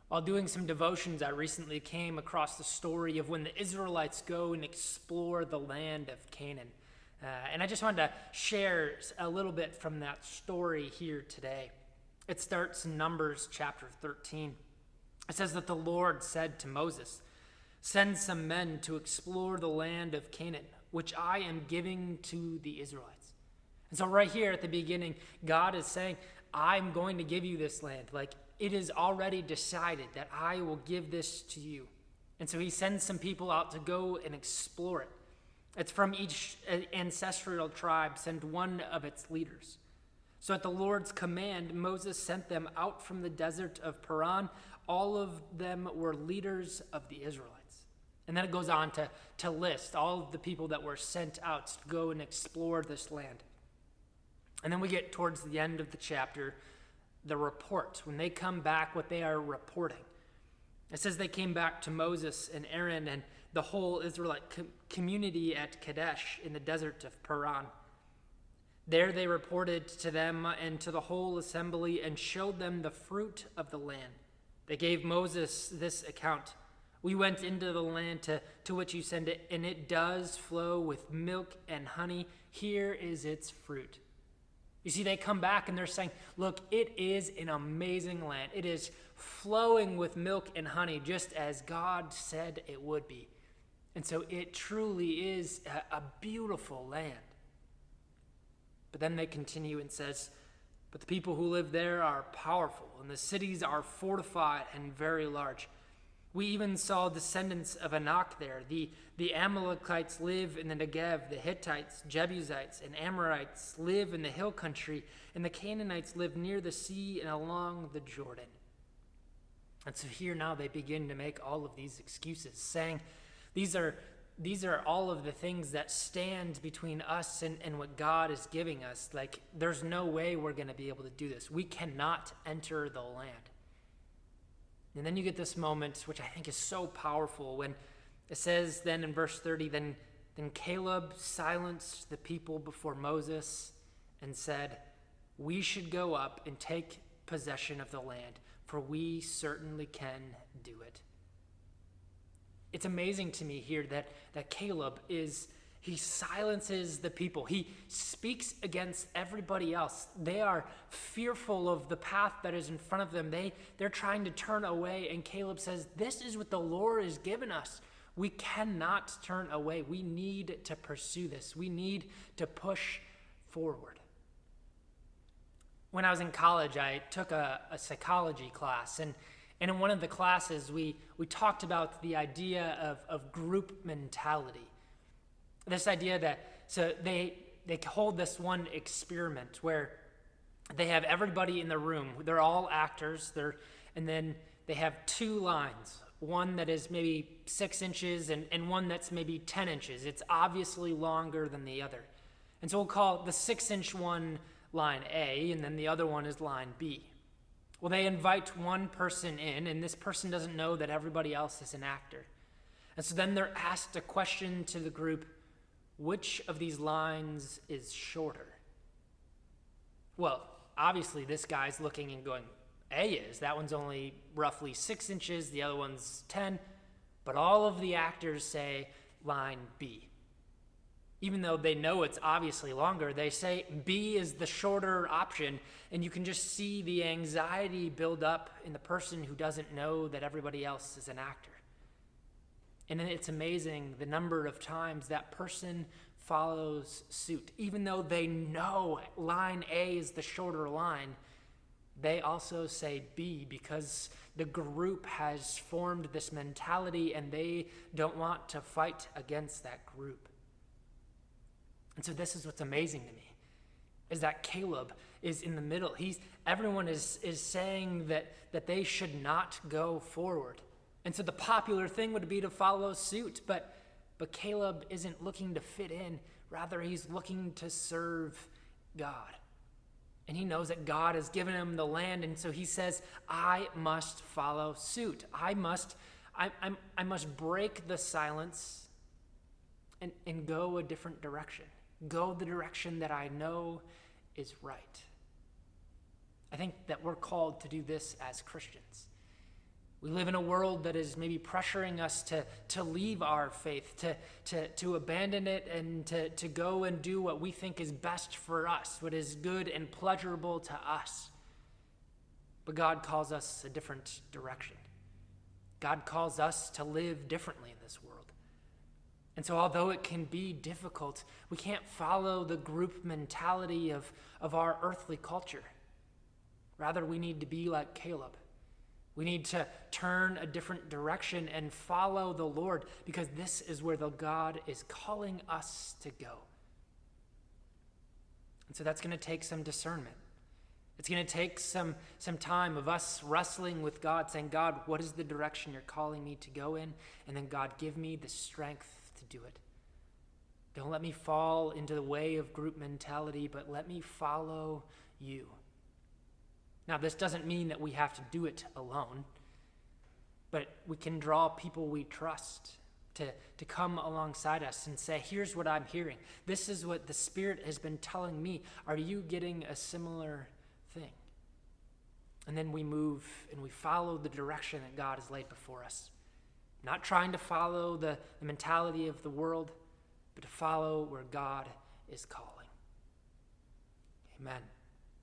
While doing some devotions, I recently came across the story of when the Israelites go and explore the land of Canaan. And I just wanted to share a little bit from that story here today. It starts in Numbers chapter 13. It says that the Lord said to Moses, "Send some men to explore the land of Canaan, which I am giving to the Israelites." And so right here at the beginning, God is saying, I'm going to give you this land. Like, it is already decided that I will give this to you. And so he sends some people out to go and explore it. It's from each ancestral tribe, send one of its leaders. So at the Lord's command, Moses sent them out from the desert of Paran. All of them were leaders of the Israelites. And then it goes on to list all of the people that were sent out to go and explore this land. And then we get towards the end of the chapter, the report. When they come back, what they are reporting. It says they came back to Moses and Aaron and the whole Israelite community at Kadesh in the desert of Paran. There they reported to them and to the whole assembly and showed them the fruit of the land. They gave Moses this account. We went into the land to which you send it, and it does flow with milk and honey. Here is its fruit. You see, they come back and they're saying, look, it is an amazing land. It is flowing with milk and honey, just as God said it would be. And so it truly is a beautiful land. But then they continue and says, but the people who live there are powerful, and the cities are fortified and very large. We even saw descendants of Anak there. The Amalekites live in the Negev. The Hittites, Jebusites, and Amorites live in the hill country. And the Canaanites live near the sea and along the Jordan. And so here now they begin to make all of these excuses, saying these are all of the things that stand between us and what God is giving us. Like, there's no way we're going to be able to do this. We cannot enter the land. And then you get this moment, which I think is so powerful, when it says then in verse 30, then Caleb silenced the people before Moses and said, we should go up and take possession of the land, for we certainly can do it. It's amazing to me here that Caleb he silences the people. He speaks against everybody else. They are fearful of the path that is in front of them. They're trying to turn away, and Caleb says, this is what the Lord has given us. We cannot turn away. We need to pursue this. We need to push forward. When I was in college, I took a psychology class, and in one of the classes, we talked about the idea of group mentality. This idea that, so they hold this one experiment where they have everybody in the room. They're all actors. And then they have two lines, one that is maybe 6 inches and one that's maybe 10 inches. It's obviously longer than the other. And so we'll call the 6-inch one line A, and then the other one is line B. Well, they invite one person in, and this person doesn't know that everybody else is an actor. And so then they're asked a question to the group, which of these lines is shorter? Well, obviously this guy's looking and going, A is. That one's only roughly 6 inches, the other one's 10. But all of the actors say line B. Even though they know it's obviously longer, they say B is the shorter option, and you can just see the anxiety build up in the person who doesn't know that everybody else is an actor. And then it's amazing the number of times that person follows suit. Even though they know line A is the shorter line, they also say B because the group has formed this mentality and they don't want to fight against that group. And so this is what's amazing to me, is that Caleb is in the middle. Everyone is saying that they should not go forward. And so the popular thing would be to follow suit, but Caleb isn't looking to fit in. Rather, he's looking to serve God. And he knows that God has given him the land, and so he says, I must follow suit. I must break the silence and go a different direction. Go the direction that I know is right. I think that we're called to do this as Christians. We live in a world that is maybe pressuring us to leave our faith, to abandon it, and to go and do what we think is best for us, what is good and pleasurable to us. But God calls us a different direction. God calls us to live differently in this world. And so although it can be difficult, we can't follow the group mentality of our earthly culture. Rather, we need to be like Caleb. We need to turn a different direction and follow the Lord, because this is where the God is calling us to go. And so that's going to take some discernment. It's going to take some time of us wrestling with God, saying, God, what is the direction you're calling me to go in? And then, God, give me the strength to do it. Don't let me fall into the way of group mentality, but let me follow you. Now, this doesn't mean that we have to do it alone, but we can draw people we trust to come alongside us and say, here's what I'm hearing. This is what the Spirit has been telling me. Are you getting a similar thing? And then we move and we follow the direction that God has laid before us. Not trying to follow the mentality of the world, but to follow where God is calling. Amen.